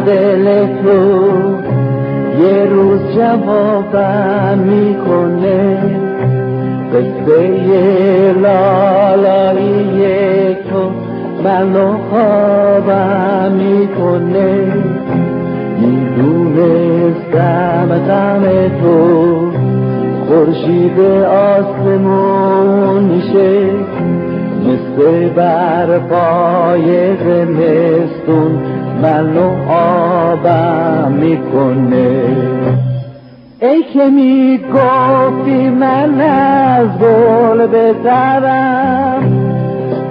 دل تو یه روز جوابم میکنه، قصه لالایی تو منو خوابم میکنه. میدونستم غم تو خورشید آسمون میشه، مثل برپای زمستون منو آبم میکنه. ای که میگفتی من از گل بهترم،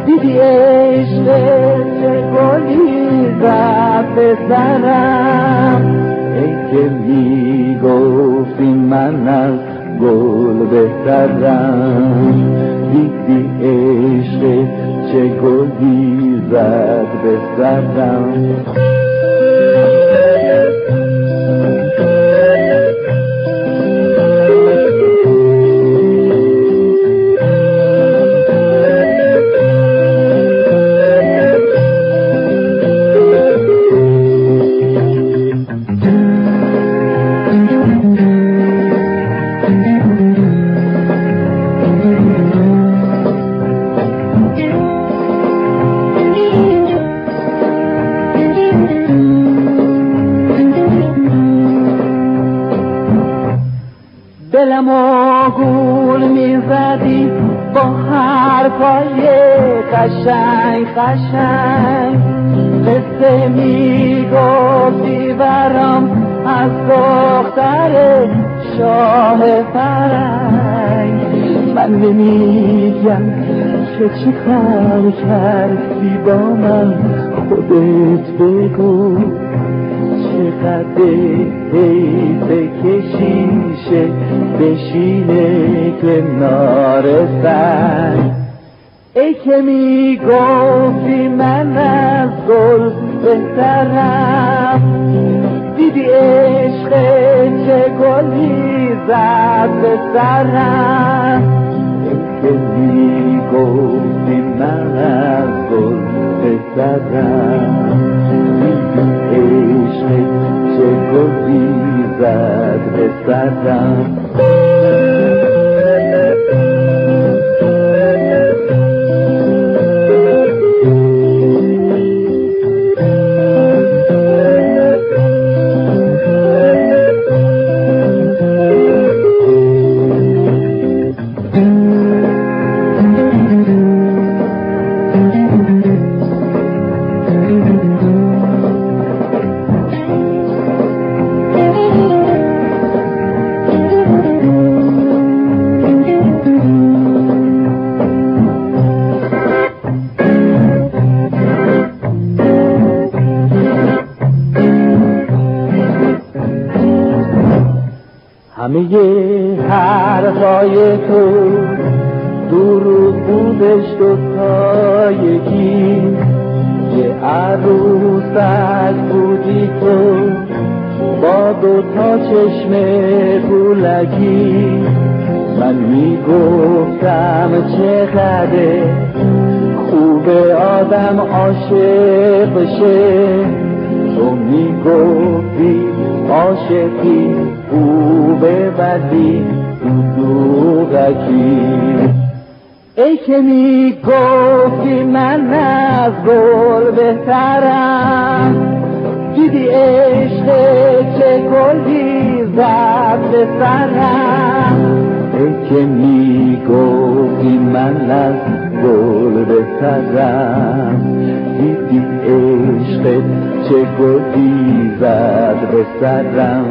دیدی عشق چه گلی زد به سرم. ای که میگفتی من از گل بهترم، دیدی عشق چه گلی زد به سرم. دلم گول میزدی با حرفای قشنگ قشنگ، قصه میگفتی برام از دختر شاه فرنگ. من نمیگم که چی کار کردی با من، خودت بگو. چقدر حیفه که شیشه بشینه کنار سنگ. ای که میگفتی من از گل بهترم، دیدی عشق چه گلی زد به سرم. ای که میگفتی من از گل بهترم، عشق چه گلی زد به سرم. همه حرفای تو دروغ بودش، دوتا یکی یه عروسک بودی تو با دوتا چشم پولکی. من میگفتم چقدر خوبه آدم عاشق بشه، تو میگفتی عاشقی خوبه بدی دروغکی. ای که میگفتی من از گل بهترم، دیدی عشق چه گلی زد به سرم. ای که میگفتی من از گل بهترم، دیدی عشق چه گلی زد به سرم.